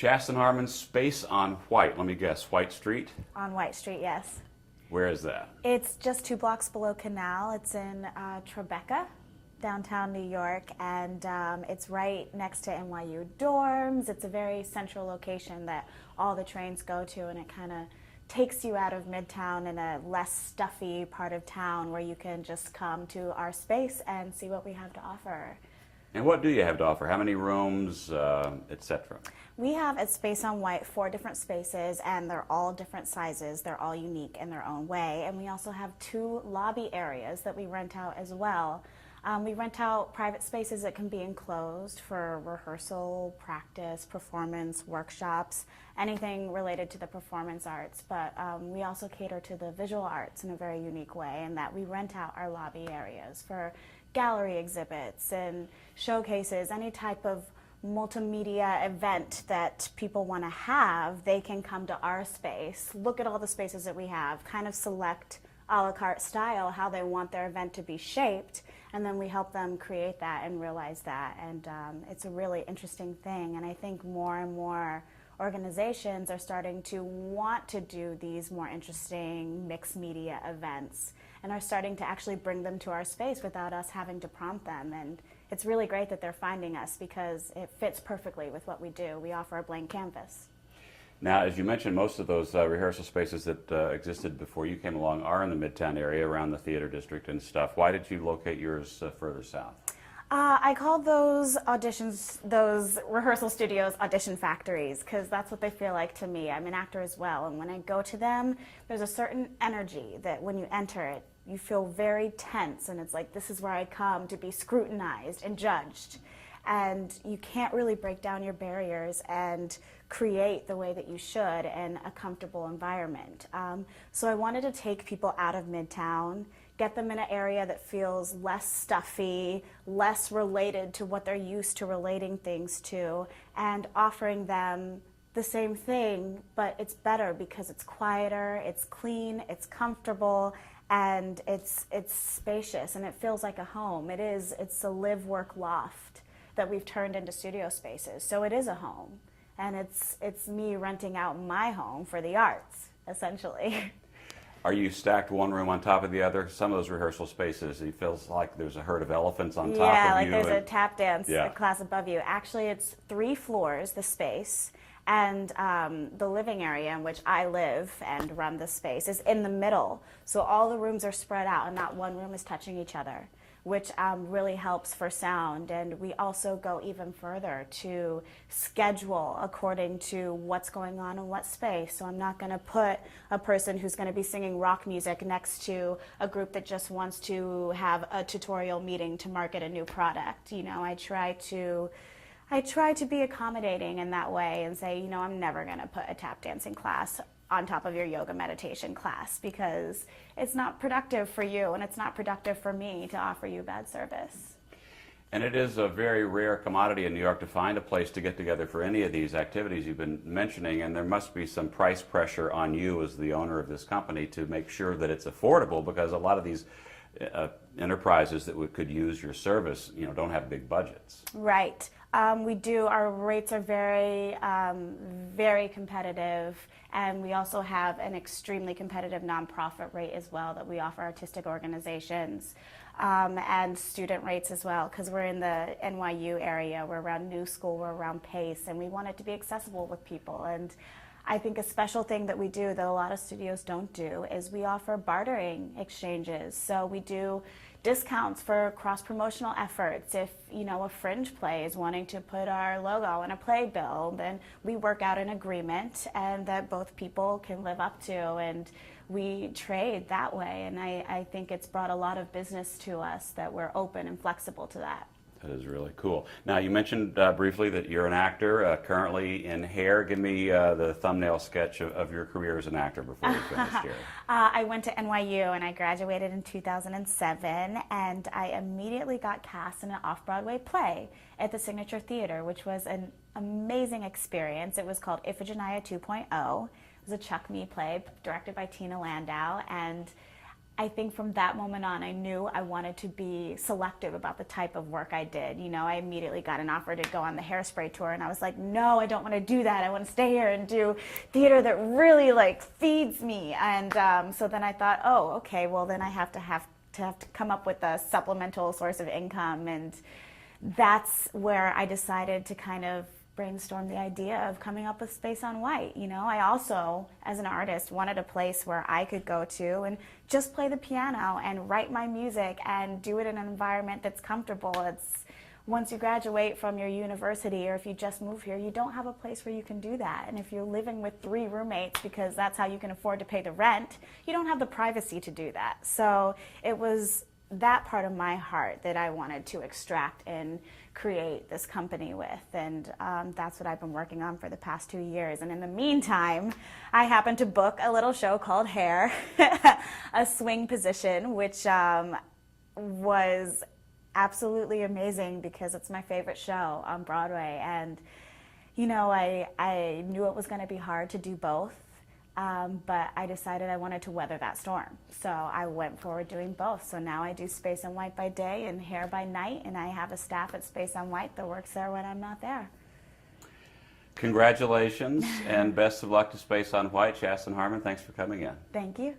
Chasten Harmon, Space on White. Let me guess, White Street? On White Street, yes. Where is that? It's just 2 blocks below Canal. It's in Tribeca, downtown New York, and it's right next to NYU dorms. It's a very central location that all the trains go to, and it kind of takes you out of Midtown in a less stuffy part of town where you can just come to our space and see what we have to offer. And what do you have to offer? How many rooms, etc.? We have at Space on White 4 different spaces, and they're all different sizes. They're all unique in their own way. And we also have 2 lobby areas that we rent out as well. We rent out private spaces that can be enclosed for rehearsal, practice, performance, workshops, anything related to the performance arts. But we also cater to the visual arts in a very unique way, in that we rent out our lobby areas for gallery exhibits and showcases, any type of multimedia event that people want to have. They can come to our space, look at all the spaces that we have, kind of select a la carte style how they want their event to be shaped, and then we help them create that and realize that. And it's a really interesting thing, and I think more and more organizations are starting to want to do these more interesting mixed media events and are starting to actually bring them to our space without us having to prompt them. And it's really great that they're finding us because it fits perfectly with what we do. We offer a blank canvas. Now, as you mentioned, most of those rehearsal spaces that existed before you came along are in the Midtown area, around the theater district and stuff. Why did you locate yours further south? I call those auditions, those rehearsal studios, audition factories, because that's what they feel like to me. I'm an actor as well, and when I go to them, there's a certain energy that when you enter it, you feel very tense, and it's like, this is where I come to be scrutinized and judged. And you can't really break down your barriers and create the way that you should in a comfortable environment. So I wanted to take people out of Midtown, get them in an area that feels less stuffy, less related to what they're used to relating things to, and offering them the same thing, but it's better because it's quieter, it's clean, it's comfortable, and it's spacious, and it feels like a home. It's a live-work loft that we've turned into studio spaces. So it is a home, and it's me renting out my home for the arts, essentially. Are you stacked one room on top of the other? Some of those rehearsal spaces, it feels like there's a herd of elephants on top of you. Yeah, like there's a tap dance class above you. Actually, it's 3 floors, the space, and the living area in which I live and run the space is in the middle. So all the rooms are spread out, and not one room is touching each other, which really helps for sound. And we also go even further to schedule according to what's going on in what space. So I'm not going to put a person who's going to be singing rock music next to a group that just wants to have a tutorial meeting to market a new product. You know, I try to be accommodating in that way and say, you know, I'm never going to put a tap dancing class on top of your yoga meditation class because it's not productive for you and it's not productive for me to offer you bad service. And it is a very rare commodity in New York to find a place to get together for any of these activities you've been mentioning, and there must be some price pressure on you as the owner of this company to make sure that it's affordable, because a lot of these enterprises that could use your service, you know, don't have big budgets. Right. We do. Our rates are very, very competitive, and we also have an extremely competitive nonprofit rate as well that we offer artistic organizations, and student rates as well, because we're in the NYU area, we're around New School, we're around Pace, and we want it to be accessible with people. And I think a special thing that we do that a lot of studios don't do is we offer bartering exchanges. So we do discounts for cross-promotional efforts. If, you know, a fringe play is wanting to put our logo on a playbill, then we work out an agreement and that both people can live up to, and we trade that way. And I think it's brought a lot of business to us that we're open and flexible to that. That is really cool. Now, you mentioned briefly that you're an actor currently in Hair. Give me the thumbnail sketch of your career as an actor before we finish here. I went to NYU and I graduated in 2007, and I immediately got cast in an off-Broadway play at the Signature Theater, which was an amazing experience. It was called Iphigenia 2.0. It was a Chuck Me play directed by Tina Landau, and I think from that moment on, I knew I wanted to be selective about the type of work I did. You know, I immediately got an offer to go on the Hairspray tour, and I was like, no, I don't want to do that. I want to stay here and do theater that really like feeds me. And so then I thought, oh, okay, well then I have to come up with a supplemental source of income, and that's where I decided to kind of brainstorm the idea of coming up with Space on White. You know, I also, as an artist, wanted a place where I could go to and just play the piano and write my music and do it in an environment that's comfortable. It's once you graduate from your university, or if you just move here, you don't have a place where you can do that. And if you're living with 3 roommates because that's how you can afford to pay the rent, you don't have the privacy to do that. So it was that part of my heart that I wanted to extract and create this company with, and that's what I've been working on for the past 2 years. And in the meantime, I happened to book a little show called Hair, a swing position, which was absolutely amazing because it's my favorite show on Broadway. And you know, I knew it was going to be hard to do both. But I decided I wanted to weather that storm. So I went forward doing both. So now I do Space on White by day and Hair by night, and I have a staff at Space on White that works there when I'm not there. Congratulations and best of luck to Space on White. Chasten Harmon, thanks for coming in. Thank you.